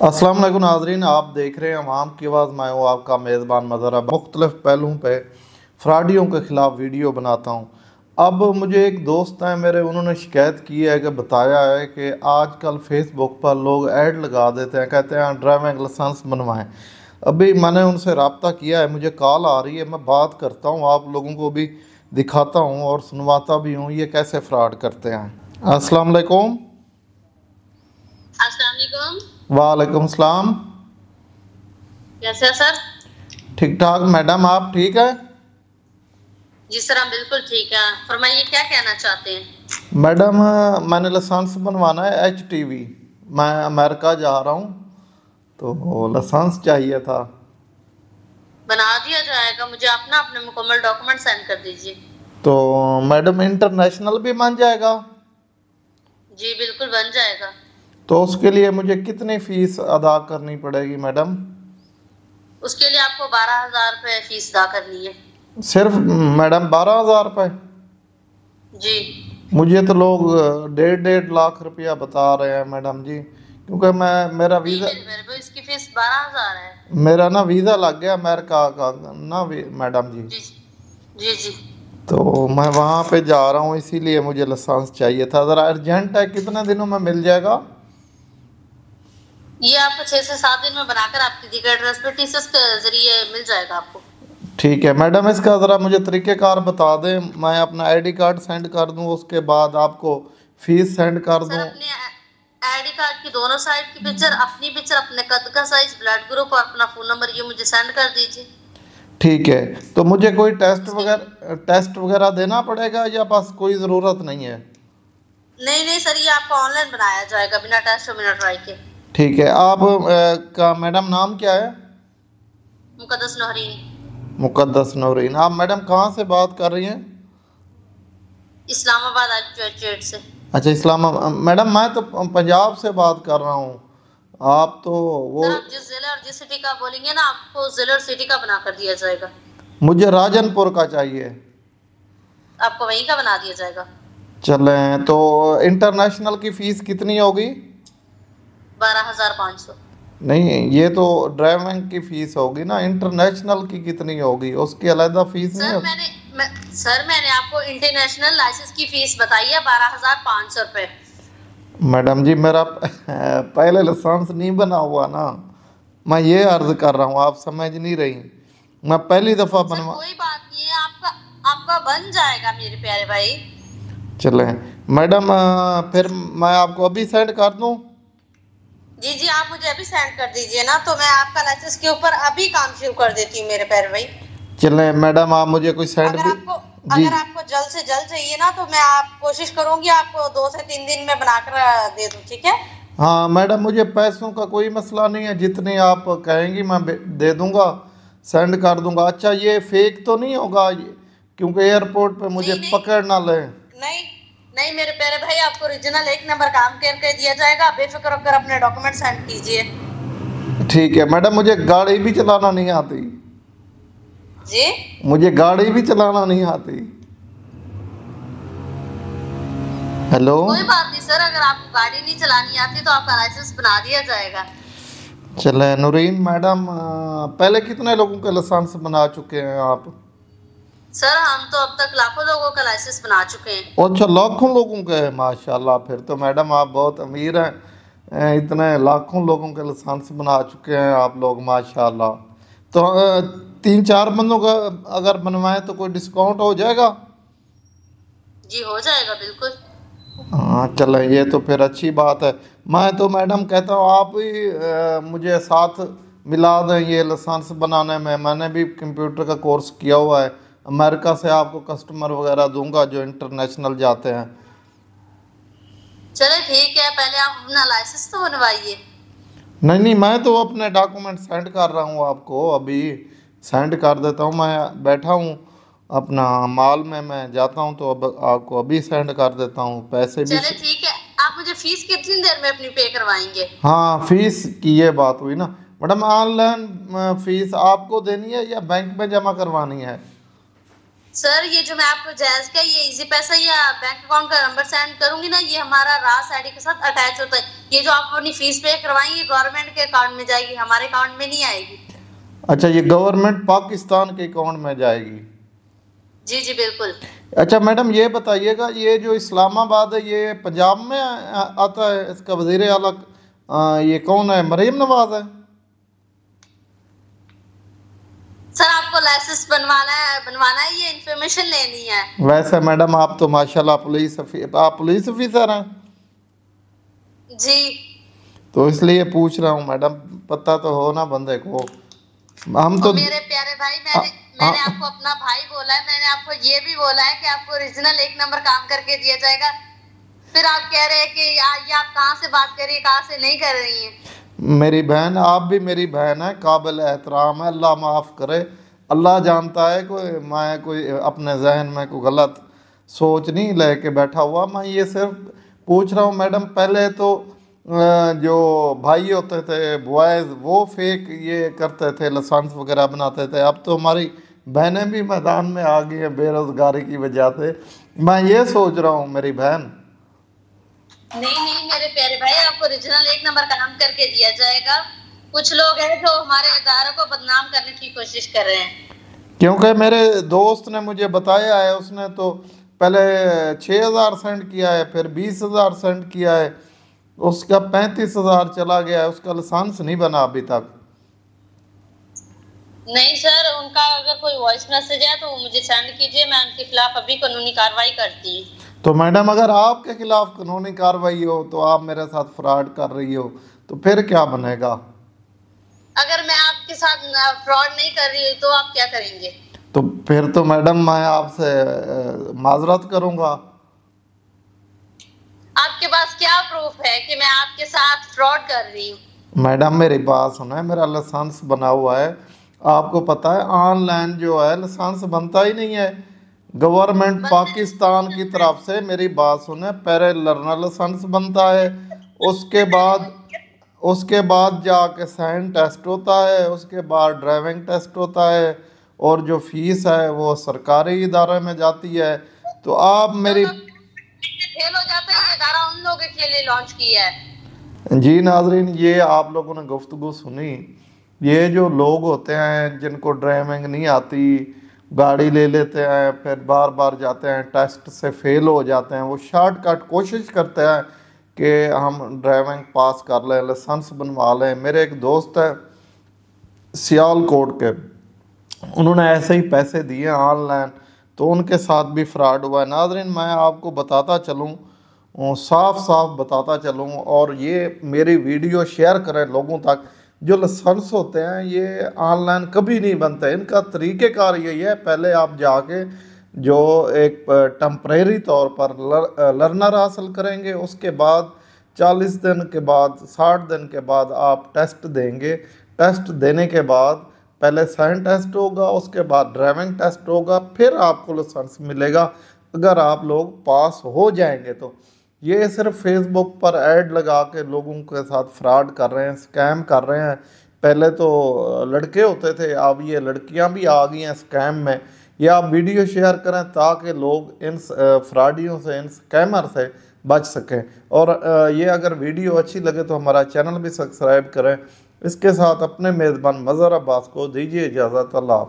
अस्सलाम वालेकुम नाज़रीन, आप देख रहे हैं अवाम की आवाज़। मैं हूँ आपका मेज़बान मज़हर। मुख्तलिफ़ पहलुओं पे फ्रॉडियों के ख़िलाफ़ वीडियो बनाता हूँ। अब मुझे एक दोस्त हैं मेरे, उन्होंने शिकायत की है कि बताया है कि आजकल फ़ेसबुक पर लोग ऐड लगा देते हैं, कहते हैं ड्राइविंग लाइसेंस बनवाएं। अभी मैंने उनसे रब्ता किया है, मुझे कॉल आ रही है, मैं बात करता हूँ, आप लोगों को भी दिखाता हूँ और सुनवाता भी हूँ ये कैसे फ्रॉड करते हैं। अस्सलाम वालेकुम। अस्सलाम वालेकुम। वालेकुम सलाम। कैसे हैं सर? ठीक ठाक मैडम, आप ठीक है? जी सर, हम बिल्कुल ठीक है। फरमाइए, क्या कहना चाहते हैं? मैडम, मैंने लाइसेंस बनवाना है HTV। मैं अमेरिका जा रहा हूँ तो लाइसेंस चाहिए था। बना दिया जाएगा। मुझे अपना अपने मुकम्मल डॉक्यूमेंट सेंड कर दीजिए। तो मैडम इंटरनेशनल भी बन जाएगा? जी बिल्कुल बन जाएगा। तो उसके लिए मुझे कितनी फ़ीस अदा करनी पड़ेगी मैडम? उसके लिए आपको 12,000 रुपये फीस अदा करनी है। सिर्फ मैडम 12,000 रुपये? जी मुझे तो लोग 1.5 लाख रुपया बता रहे हैं मैडम जी, क्योंकि मेरा नहीं, वीज़ा मेरे भाई इसकी फीस 12,000 है। मेरा ना वीज़ा लग गया अमेरिका का ना मैडम जी। जी जी जी। तो मैं वहाँ पे जा रहा हूँ, इसीलिए मुझे लाइसेंस चाहिए था। ज़रा अर्जेंट है, कितने दिनों में मिल जाएगा? ये आपको 6 से 7 दिन में बनाकर आपकी दी गई एड्रेस पे टीसीएस के जरिए मिल जाएगा आपको। ठीक है मैडम, इसका ज़रा मुझे तरीक़ेकार बता दें। मैं अपना ID कार्ड सेंड कर दूँ, उसके बाद आपको फ़ीस सेंड कर सर, दूँ? अपने आईडी कार्ड की दोनों साइड की पिक्चर, अपनी पिक्चर, अपने कद का साइज, ब्लड ग्रुप और अपना फोन नंबर ये मुझे सेंड कर दीजिए। ठीक है। तो मुझे कोई टेस्ट वगैरह देना पड़ेगा या बस कोई ज़रूरत नहीं है? नहीं नहीं सर, ये आपको ऑनलाइन बनाया जाएगा बिना टेस्ट और बिना ट्राई के। ठीक है। आप का मैडम नाम क्या है? मुकद्दस नौरीन। मुकद्दस नूरीन। आप मैडम कहाँ से बात कर रही हैं? इस्लामाबाद एजुकेटेड से। अच्छा, इस्लामाबाद। मैडम मैं तो पंजाब से बात कर रहा हूँ। आप तो वो सर, आप जिस जिले और जिस सिटी का बोलेंगे ना, आपको जिले और सिटी का बना कर दिया जाएगा। मुझे राजनपुर का चाहिए। आपको वहीं का बना दिया जाएगा। चलें, तो इंटरनेशनल की फ़ीस कितनी होगी? 12,500। नहीं, ये तो ड्राइविंग की फ़ीस होगी ना, इंटरनेशनल की कितनी होगी? उसकी अलग फ़ीस नहीं सर होती? मैंने आपको इंटरनेशनल लाइसेंस की फीस बताई है 12,500 रुपये। मैडम जी, मेरा पहले लाइसेंस नहीं बना हुआ ना, मैं ये अर्ज़ कर रहा हूँ, आप समझ नहीं रही। मैं पहली दफ़ा सर बनवा कोई बात नहीं है, आपका आपका बन जाएगा मेरे प्यारे भाई। चलें मैडम, फिर मैं आपको अभी सेंड कर दूँ? जी जी, आप मुझे अभी सेंड कर दीजिए ना, तो मैं आपका लाइसेंस के ऊपर अभी काम शुरू कर देती हूँ मेरे प्यारे भाई। चलें मैडम, आप मुझे कोई सेंड भी जी। अगर आपको जल्द से जल्द चाहिए ना, तो मैं आप कोशिश करूंगी आपको 2 से 3 दिन में बनाकर दे दूं, ठीक है? हाँ मैडम, मुझे पैसों का कोई मसला नहीं है, जितने आप कहेंगी मैं दे दूंगा, सेंड कर दूंगा। अच्छा, ये फेक तो नहीं होगा क्योंकि एयरपोर्ट पे मुझे नहीं नहीं पकड़ ना ले? नहीं नहीं मेरे प्यारे भाई, आपको ओरिजिनल 1 नंबर काम करके दिया जाएगा। बेफिक्र होकर अपने डॉक्यूमेंट सेंड कीजिए। ठीक है मैडम, मुझे गाड़ी भी चलाना नहीं आती। जी, मुझे गाड़ी भी चलाना नहीं आती। हेलो। कोई बात नहीं सर, अगर आपको गाड़ी नहीं चलानी आती तो आपका लाइसेंस बना दिया जाएगा। चले नूरीन मैडम, पहले कितने लोगों के लाइसेंस बना चुके हैं आप? सर, हम तो अब तक लाखों लोगों का लाइसेंस बना चुके हैं। अच्छा, लाखों लोगों के हैं? माशाल्लाह, फिर तो मैडम आप बहुत अमीर हैं। इतने लाखों लोगों के लाइसेंस बना चुके हैं आप लोग, माशाल्लाह। तो 3-4 बंदों का अगर बनवाएं तो कोई डिस्काउंट हो जाएगा? जी हो जाएगा बिल्कुल। हाँ चलें, ये तो फिर अच्छी बात है। मैं तो मैडम कहता हूँ आप ही मुझे साथ मिला दें ये लाइसेंस बनाने में। मैंने भी कंप्यूटर का कोर्स किया हुआ है। अमेरिका से आपको कस्टमर वगैरह दूंगा जो इंटरनेशनल जाते हैं। चले ठीक है, पहले आप अपना लाइसेंस तो बनवाइए। नहीं नहीं, मैं तो अपने डॉक्यूमेंट सेंड कर रहा हूँ आपको, अभी सेंड कर देता हूँ। मैं बैठा हूँ अपना मॉल में, मैं जाता हूँ तो अब आपको अभी सेंड कर देता हूँ पैसे भी। चले ठीक है, आप मुझे फीस कितनी देर में अपनी पे करवाएंगे? हाँ, फीस की ये बात हुई ना मैडम। ऑनलाइन फीस आपको देनी है या बैंक में जमा करवानी है? सर ये जो मैं आपको जायज का ये इजी पैसा या बैंक अकाउंट का नंबर सेंड करूंगी ना, ये हमारा रास आईडी के साथ अटैच होता है। ये जो आप अपनी फीस पे करवाएंगे गवर्नमेंट के अकाउंट में जाएगी, हमारे अकाउंट में नहीं आएगी। अच्छा, ये गवर्नमेंट पाकिस्तान के अकाउंट में जाएगी? जी जी बिल्कुल। अच्छा मैडम, ये बताइएगा, ये जो इस्लामाबाद है ये पंजाब में आता है, इसका वज़ीर आला ये कौन है? मरीम नवाज है? सर आपको लाइसेंस बनवाना है, ये इन्फॉर्मेशन लेनी है। वैसे मैडम आप तो माशाल्लाह आप पुलिस ऑफिसर हैं? जी। तो इसलिए पूछ रहा हूँ मैडम, पता तो हो ना बंदे को। हम तो मेरे प्यारे भाई, मैंने आपको अपना भाई बोला है, मैंने आपको ये भी बोला है कि आपको ओरिजिनल 1 नंबर काम करके दिया जाएगा। फिर आप कह रहे हैं कि ये आप कहाँ से बात कर रही है, कहाँ से नहीं कर रही हैं। मेरी बहन, आप भी मेरी बहन है, काबिल एहतराम है, अल्लाह माफ़ करे। अल्लाह जानता है मैं कोई अपने जहन में कोई गलत सोच नहीं लेके बैठा हुआ। मैं ये सिर्फ पूछ रहा हूँ मैडम, पहले तो जो भाई होते थे बॉयज़ वो फेक ये करते थे, लाइसेंस वगैरह बनाते थे। अब तो हमारी बहनें भी मैदान में आ गई हैं बेरोज़गारी की वजह से। मैं ये सोच रहा हूँ मेरी बहन। नहीं मेरे प्यारे भाई, आपको ओरिजिनल 1 नंबर काम करके दिया जाएगा। कुछ लोग हैं जो हमारे इदारे को बदनाम करने की कोशिश कर रहे हैं। क्योंकि मेरे दोस्त ने मुझे बताया है, उसने तो पहले 6,000 सेंड किया है, फिर 20,000 सेंड किया है, उसका 35,000 चला गया है, उसका लाइसेंस नहीं बना अभी तक। नहीं सर, उनका अगर कोई वॉइस मैसेज है तो वो मुझे सेंड कीजिए, मैं उनके खिलाफ अभी कानूनी कार्रवाई करती हूँ। तो मैडम अगर आपके खिलाफ कानूनी कार्रवाई हो तो आप मेरे साथ फ्रॉड कर रही हो, तो फिर क्या बनेगा? अगर मैं आपके साथ फ्रॉड नहीं कर रही हूँ तो आप क्या करेंगे? तो फिर तो मैडम मैं आपसे माजरत करूंगा। आपके पास क्या प्रूफ है कि मैं आपके साथ फ्रॉड कर रही हूँ? मैडम मेरी बात सुने, मेरा लाइसेंस बना हुआ है। आपको पता है ऑनलाइन जो है लाइसेंस बनता ही नहीं है। गवर्नमेंट पाकिस्तान की तरफ से, मेरी बात सुने, पहले लर्नर लाइसेंस बनता है, उसके बाद जाके साइन टेस्ट होता है, उसके बाद ड्राइविंग टेस्ट होता है, और जो फीस है वो सरकारी इदारे में जाती है। तो आप मेरी फेल हो जाता है, ये इदारा उन लोगों के लिए लॉन्च किया है। जी नाजरीन, ये आप लोगों ने गुफ्तगू सुनी। ये जो लोग होते हैं जिनको ड्राइविंग नहीं आती, गाड़ी ले लेते हैं, फिर बार बार जाते हैं, टेस्ट से फेल हो जाते हैं, वो शॉर्टकट कोशिश करते हैं कि हम ड्राइविंग पास कर लें, लाइसेंस बनवा लें। मेरे एक दोस्त है सियालकोट के, उन्होंने ऐसे ही पैसे दिए ऑनलाइन, तो उनके साथ भी फ्रॉड हुआ है। नाज़रीन मैं आपको बताता चलूँ, साफ साफ बताता चलूँ, और ये मेरी वीडियो शेयर करें लोगों तक। जो लाइसेंस होते हैं ये ऑनलाइन कभी नहीं बनते। इनका तरीक़ेकार यही है, पहले आप जाके जो एक टेम्परेरी तौर पर लर्नर हासिल करेंगे, उसके बाद 40 दिन के बाद 60 दिन के बाद आप टेस्ट देंगे। टेस्ट देने के बाद पहले साइन टेस्ट होगा, उसके बाद ड्राइविंग टेस्ट होगा, फिर आपको लाइसेंस मिलेगा अगर आप लोग पास हो जाएंगे। तो ये सिर्फ फेसबुक पर ऐड लगा के लोगों के साथ फ्रॉड कर रहे हैं, स्कैम कर रहे हैं। पहले तो लड़के होते थे, अब ये लड़कियां भी आ गई हैं स्कैम में। ये आप वीडियो शेयर करें ताकि लोग इन फ्रॉडियों से, इन स्कैमर से बच सकें। और ये अगर वीडियो अच्छी लगे तो हमारा चैनल भी सब्सक्राइब करें। इसके साथ अपने मेज़बान मज़हर अब्बास को दीजिए इजाज़त। अल्लाह।